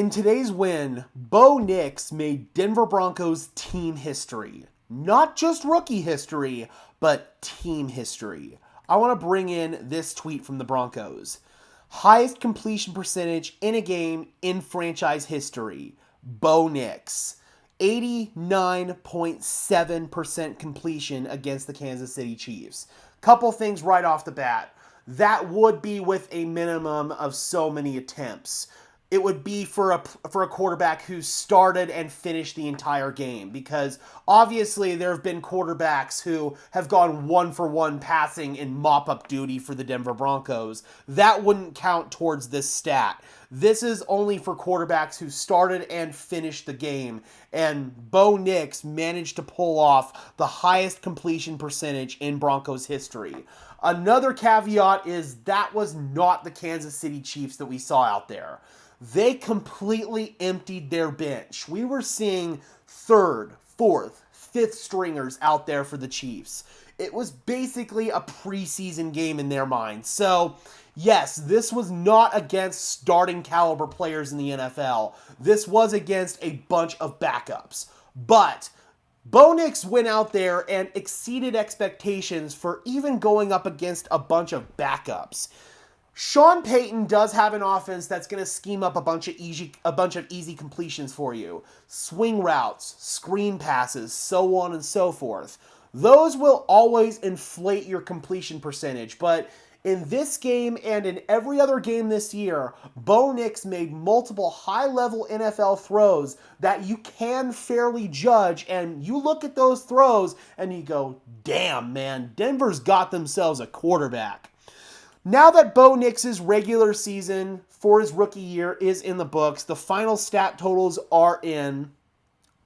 In today's win, Bo Nix made Denver Broncos team history. Not just rookie history, but team history. I want to bring in this tweet from the Broncos. Highest completion percentage in a game in franchise history. Bo Nix. 89.7% completion against the Kansas City Chiefs. Couple things right off the bat. That would be with a minimum of so many attempts. It would be for a quarterback who started and finished the entire game, because obviously there have been quarterbacks who have gone 1-for-1 passing in mop-up duty for the Denver Broncos. That wouldn't count towards this stat. This is only for quarterbacks who started and finished the game, and Bo Nix managed to pull off the highest completion percentage in Broncos history. Another caveat is that was not the Kansas City Chiefs that we saw out there. They completely emptied their bench. We were seeing third, fourth, fifth stringers out there for the Chiefs. It was basically a preseason game in their minds. So, yes, this was not against starting caliber players in the NFL. This was against a bunch of backups. But Bo Nix went out there and exceeded expectations for even going up against a bunch of backups. Sean Payton does have an offense that's going to scheme up a bunch of easy completions for you. Swing routes, screen passes, so on and so forth. Those will always inflate your completion percentage, but in this game and in every other game this year, Bo Nix made multiple high-level NFL throws that you can fairly judge, and you look at those throws and you go, damn, man, Denver's got themselves a quarterback. Now that Bo Nix's regular season for his rookie year is in the books, the final stat totals are in.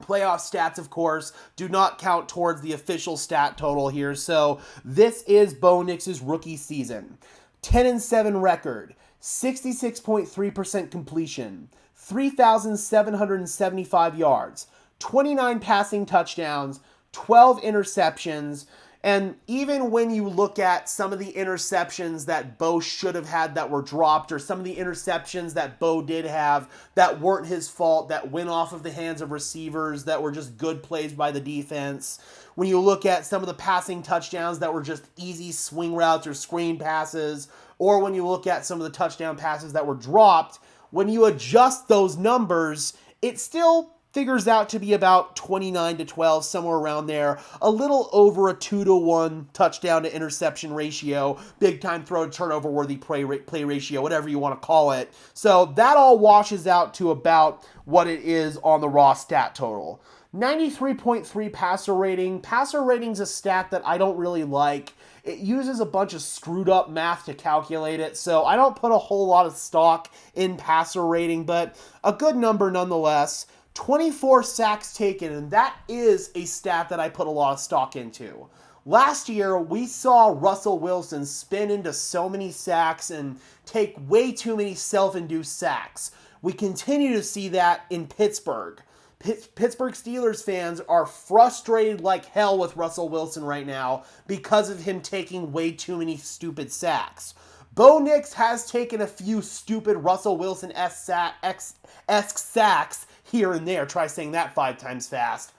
Playoff stats, of course, do not count towards the official stat total here. So this is Bo Nix's rookie season. 10-7 record, 66.3% completion, 3,775 yards, 29 passing touchdowns, 12 interceptions. And even when you look at some of the interceptions that Bo should have had that were dropped, or some of the interceptions that Bo did have that weren't his fault, that went off of the hands of receivers, that were just good plays by the defense, when you look at some of the passing touchdowns that were just easy swing routes or screen passes, or when you look at some of the touchdown passes that were dropped, when you adjust those numbers, it still figures out to be about 29-12, somewhere around there. A little over a 2-to-1 touchdown to interception ratio, big time throw to turnover worthy play ratio, whatever you want to call it. So that all washes out to about what it is on the raw stat total. 93.3 passer rating. Passer rating's a stat that I don't really like. It uses a bunch of screwed up math to calculate it, so I don't put a whole lot of stock in passer rating, but a good number nonetheless. 24 sacks taken, and that is a stat that I put a lot of stock into. Last year, we saw Russell Wilson spin into so many sacks and take way too many self-induced sacks. We continue to see that in Pittsburgh. Pittsburgh Steelers fans are frustrated like hell with Russell Wilson right now because of him taking way too many stupid sacks. Bo Nix has taken a few stupid Russell Wilson-esque sacks here and there. Try saying that 5 times fast.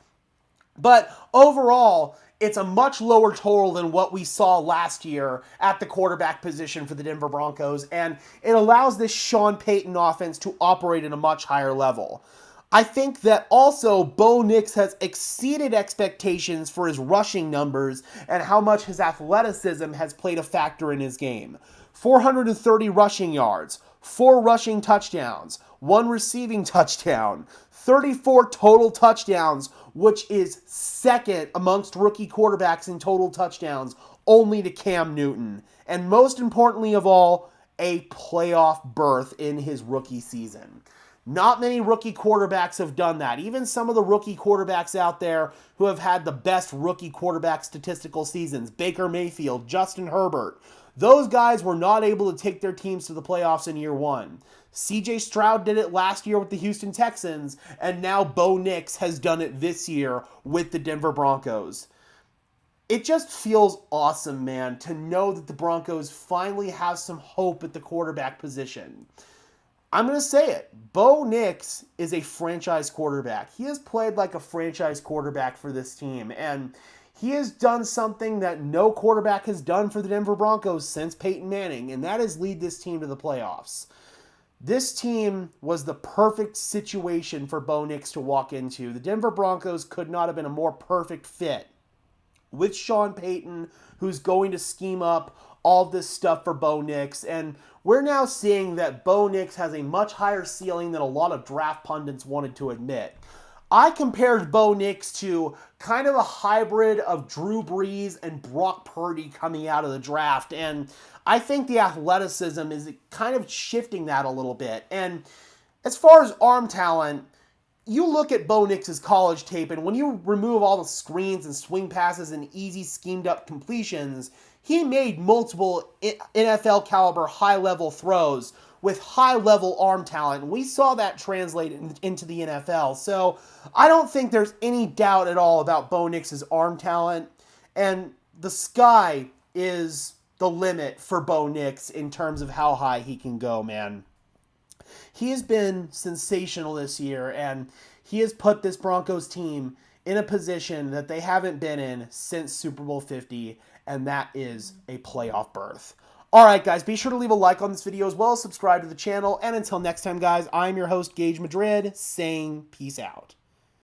But overall, it's a much lower total than what we saw last year at the quarterback position for the Denver Broncos, and it allows this Sean Payton offense to operate at a much higher level. I think that also Bo Nix has exceeded expectations for his rushing numbers and how much his athleticism has played a factor in his game. 430 rushing yards, 4 rushing touchdowns, 1 receiving touchdown, 34 total touchdowns, which is second amongst rookie quarterbacks in total touchdowns, only to Cam Newton. And most importantly of all, a playoff berth in his rookie season. Not many rookie quarterbacks have done that. Even some of the rookie quarterbacks out there who have had the best rookie quarterback statistical seasons, Baker Mayfield, Justin Herbert, those guys were not able to take their teams to the playoffs in year one. CJ Stroud did it last year with the Houston Texans, and now Bo Nix has done it this year with the Denver Broncos. It just feels awesome, man, to know that the Broncos finally have some hope at the quarterback position. I'm going to say it. Bo Nix is a franchise quarterback. He has played like a franchise quarterback for this team, and he has done something that no quarterback has done for the Denver Broncos since Peyton Manning, and that is lead this team to the playoffs. This team was the perfect situation for Bo Nix to walk into. The Denver Broncos could not have been a more perfect fit with Sean Payton, who's going to scheme up all this stuff for Bo Nix. And we're now seeing that Bo Nix has a much higher ceiling than a lot of draft pundits wanted to admit. I compared Bo Nix to kind of a hybrid of Drew Brees and Brock Purdy coming out of the draft. And I think the athleticism is kind of shifting that a little bit. And as far as arm talent, you look at Bo Nix's college tape, and when you remove all the screens and swing passes and easy schemed up completions, he made multiple NFL caliber high level throws with high level arm talent. We saw that translate into the NFL. So I don't think there's any doubt at all about Bo Nix's arm talent. And the sky is the limit for Bo Nix in terms of how high he can go, man. He has been sensational this year, and he has put this Broncos team in a position that they haven't been in since Super Bowl 50, and that is a playoff berth. All right, guys, be sure to leave a like on this video as well as subscribe to the channel. And until next time, guys, I'm your host, Gage Madrid, saying peace out.